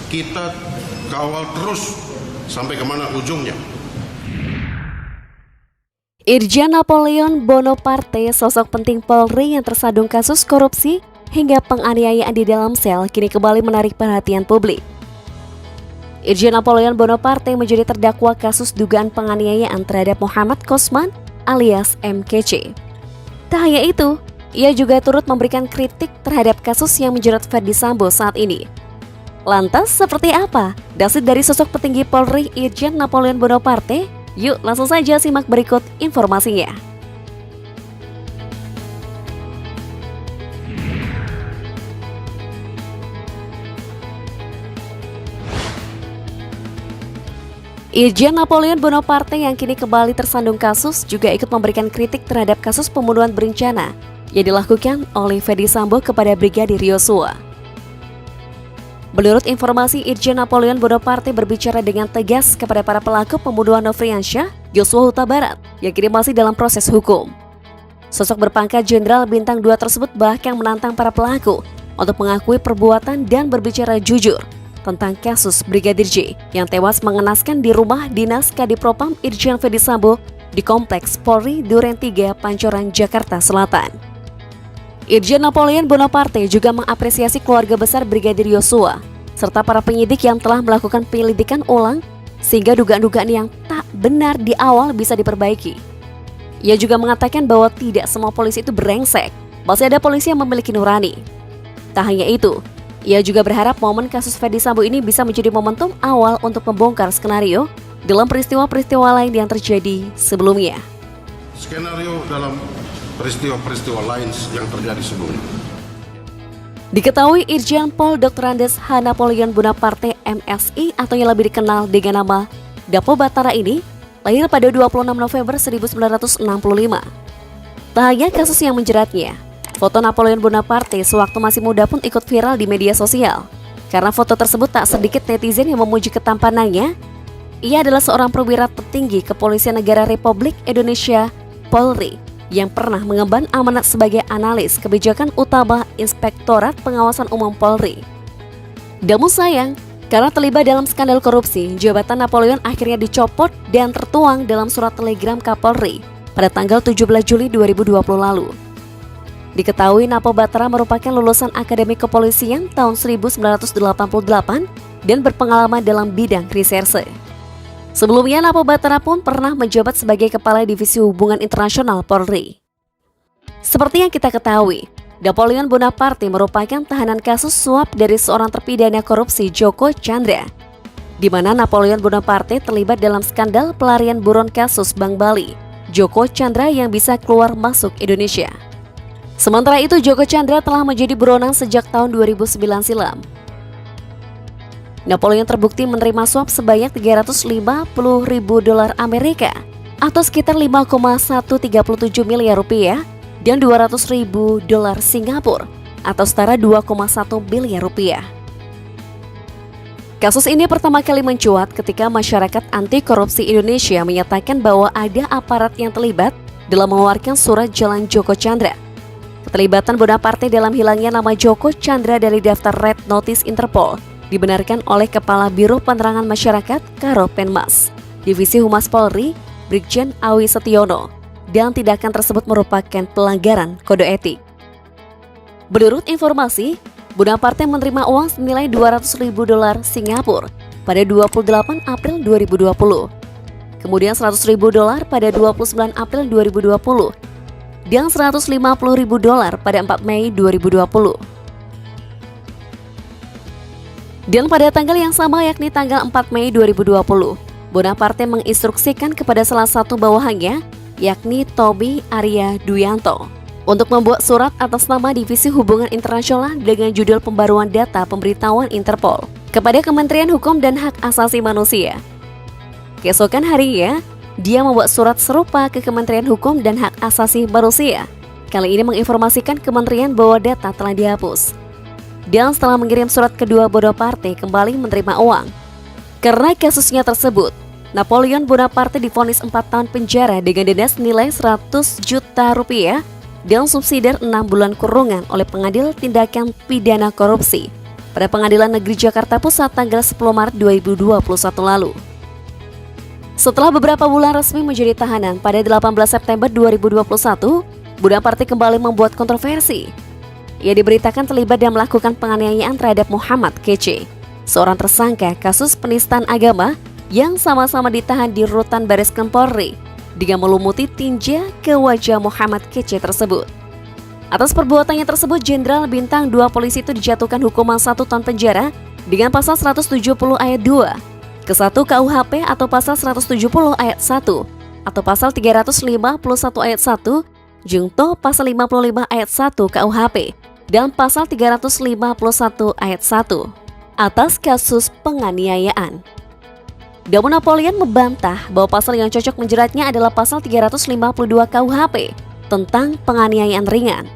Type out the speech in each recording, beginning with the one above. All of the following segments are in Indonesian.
kita kawal terus sampai kemana ujungnya. Irjen Napoleon Bonaparte, sosok penting Polri yang tersandung kasus korupsi hingga penganiayaan di dalam sel, kini kembali menarik perhatian publik. Irjen Napoleon Bonaparte menjadi terdakwa kasus dugaan penganiayaan terhadap Muhammad Kosman alias MKC. Tak hanya itu, ia juga turut memberikan kritik terhadap kasus yang menjerat Ferdy Sambo saat ini. Lantas seperti apa dasar dari sosok petinggi Polri Irjen Napoleon Bonaparte? Yuk langsung saja simak berikut informasinya. Irjen Napoleon Bonaparte yang kini kembali tersandung kasus juga ikut memberikan kritik terhadap kasus pembunuhan berencana yang dilakukan oleh Ferdy Sambo kepada Brigadir Yosua. Menurut informasi, Irjen Napoleon Bonaparte berbicara dengan tegas kepada para pelaku pembunuhan Nofriansyah Yosua Huta Barat yang kini masih dalam proses hukum. Sosok berpangkat Jenderal Bintang 2 tersebut bahkan menantang para pelaku untuk mengakui perbuatan dan berbicara jujur tentang kasus Brigadir J yang tewas mengenaskan di rumah dinas Kadipropam Irjen Ferdy Sambo di Kompleks Polri Duren 3, Pancoran, Jakarta Selatan. Irjen Napoleon Bonaparte juga mengapresiasi keluarga besar Brigadir Yosua serta para penyidik yang telah melakukan penyelidikan ulang sehingga dugaan-dugaan yang tak benar di awal bisa diperbaiki. Ia juga mengatakan bahwa tidak semua polisi itu brengsek, masih ada polisi yang memiliki nurani. Tak hanya itu, ia juga berharap momen kasus Ferdy Sambo ini bisa menjadi momentum awal untuk membongkar skenario dalam peristiwa-peristiwa lain yang terjadi sebelumnya. Skenario dalam peristiwa-peristiwa lain yang terjadi sebelumnya. Diketahui Irjen Pol Dr. Andes H. Napoleon Bonaparte MSI atau yang lebih dikenal dengan nama Dapo Batara ini lahir pada 26 November 1965. Tak hanya kasus yang menjeratnya, foto Napoleon Bonaparte sewaktu masih muda pun ikut viral di media sosial. Karena foto tersebut tak sedikit netizen yang memuji ketampanannya. Ia adalah seorang perwira petinggi Kepolisian Negara Republik Indonesia Polri yang pernah mengemban amanat sebagai analis kebijakan utama Inspektorat Pengawasan Umum Polri. Namun sayang, karena terlibat dalam skandal korupsi, jabatan Napoleon akhirnya dicopot dan tertuang dalam surat telegram Kapolri pada tanggal 17 Juli 2020 lalu. Diketahui Napo Batara merupakan lulusan Akademi Kepolisian tahun 1988 dan berpengalaman dalam bidang reserse. Sebelumnya, Napo Batara pun pernah menjabat sebagai Kepala Divisi Hubungan Internasional Polri. Seperti yang kita ketahui, Napoleon Bonaparte merupakan tahanan kasus suap dari seorang terpidana korupsi Joko Chandra, di mana Napoleon Bonaparte terlibat dalam skandal pelarian buron kasus Bank Bali, Joko Chandra yang bisa keluar masuk Indonesia. Sementara itu, Joko Chandra telah menjadi buronan sejak tahun 2009 silam. Napoleon terbukti menerima suap sebanyak $350.000 Amerika atau sekitar 5,137 miliar rupiah dan $200.000 Singapura atau setara 2,1 miliar rupiah. Kasus ini pertama kali mencuat ketika masyarakat anti korupsi Indonesia menyatakan bahwa ada aparat yang terlibat dalam mengeluarkan surat jalan Joko Chandra. Keterlibatan Bonaparte dalam hilangnya nama Joko Chandra dari daftar Red Notice Interpol dibenarkan oleh Kepala Biro Penerangan Masyarakat Karo Penmas, Divisi Humas Polri, Brigjen Awi Setiono, dan tindakan tersebut merupakan pelanggaran kode etik. Menurut informasi, Bonaparte menerima uang senilai $200.000 Singapura pada 28 April 2020, kemudian $100.000 pada 29 April 2020, dan $150.000 pada 4 Mei 2020. Dan pada tanggal yang sama yakni tanggal 4 Mei 2020, Bonaparte menginstruksikan kepada salah satu bawahannya, yakni Toby Arya Duyanto, untuk membuat surat atas nama Divisi Hubungan Internasional dengan judul Pembaruan Data Pemberitahuan Interpol kepada Kementerian Hukum dan Hak Asasi Manusia. Keesokan harinya, dia membuat surat serupa ke Kementerian Hukum dan Hak Asasi Manusia. Kali ini menginformasikan kementerian bahwa data telah dihapus. Dan setelah mengirim surat kedua, Bonaparte kembali menerima uang. Karena kasusnya tersebut, Napoleon Bonaparte divonis 4 tahun penjara dengan denda senilai 100 juta rupiah dan subsidiar 6 bulan kurungan oleh Pengadilan Tindakan Pidana Korupsi pada Pengadilan Negeri Jakarta Pusat tanggal 10 Maret 2021 lalu. Setelah beberapa bulan resmi menjadi tahanan, pada 18 September 2021, Bonaparte kembali membuat kontroversi. Ia diberitakan terlibat dan melakukan penganiayaan terhadap Muhammad Kece, seorang tersangka kasus penistaan agama yang sama-sama ditahan di rutan Bareskrim Polri dengan melumuti tinja ke wajah Muhammad Kece tersebut. Atas perbuatannya tersebut, Jenderal Bintang 2 polisi itu dijatuhkan hukuman 1 tahun penjara dengan pasal 170 ayat 2 ke 1 KUHP atau pasal 170 ayat 1 atau pasal 351 ayat 1 junto pasal 55 ayat 1 KUHP dan pasal 351 ayat 1 atas kasus penganiayaan. Namun Napoleon membantah bahwa pasal yang cocok menjeratnya adalah pasal 352 KUHP tentang penganiayaan ringan.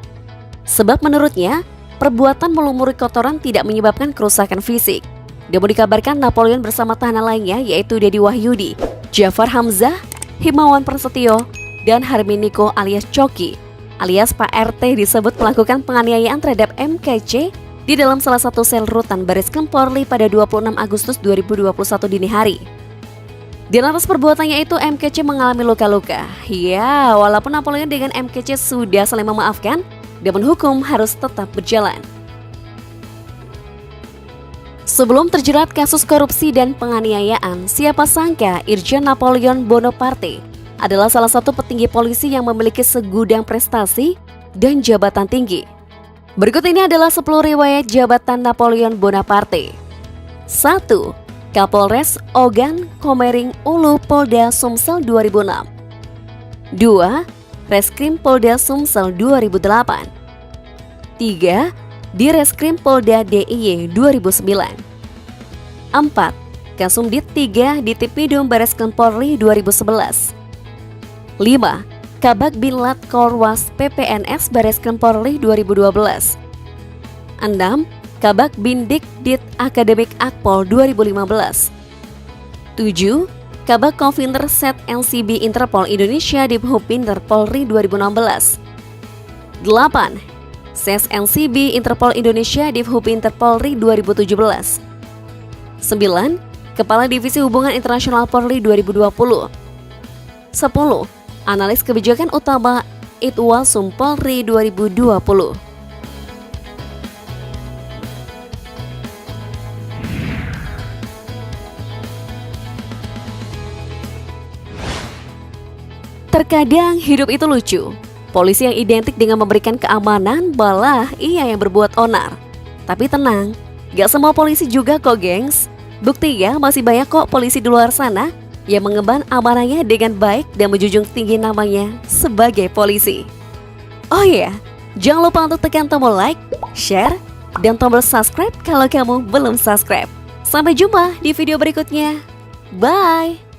Sebab menurutnya, perbuatan melumuri kotoran tidak menyebabkan kerusakan fisik. Namun dikabarkan Napoleon bersama tahanan lainnya yaitu Dedi Wahyudi, Jafar Hamzah, Himawan Prasetyo, dan Harminiko alias Coki alias Pak RT disebut melakukan penganiayaan terhadap MKC di dalam salah satu sel rutan Bareskrim Polri pada 26 Agustus 2021 dini hari. Dan atas perbuatannya itu MKC mengalami luka-luka. Ya, walaupun Napoleon dengan MKC sudah saling memaafkan, namun hukum harus tetap berjalan. Sebelum terjerat kasus korupsi dan penganiayaan, siapa sangka Irjen Napoleon Bonaparte adalah salah satu petinggi polisi yang memiliki segudang prestasi dan jabatan tinggi. Berikut ini adalah 10 riwayat jabatan Napoleon Bonaparte. 1. Kapolres Ogan Komering Ulu Polda Sumsel 2006. 2. Reskrim Polda Sumsel 2008. 3. Direskrim Polda DIY 2009. 4. Kasumdit 3 Ditipidum Bareskrim Polri 2011. 5. Kabak Binlat Korwas PPNS Bareskrim Polri 2012. 6. Kabak Bindik Dit Akademik Akpol 2015. 7. Kabak Konfiner Set NCB Interpol Indonesia Dibhupinter Polri 2016. 8. Ses NCB Interpol Indonesia Dibhupinter Polri 2017. 9. Kepala Divisi Hubungan Internasional Polri 2020. 10. Analis Kebijakan Utama Itwasum Polri 2020. Terkadang hidup itu lucu. Polisi yang identik dengan memberikan keamanan malah ia yang berbuat onar. Tapi tenang, gak semua polisi juga kok gengs. Buktinya masih banyak kok polisi di luar sana yang mengemban amanahnya dengan baik dan menjunjung tinggi namanya sebagai polisi. Oh iya, jangan lupa untuk tekan tombol like, share, dan tombol subscribe kalau kamu belum subscribe. Sampai jumpa di video berikutnya. Bye!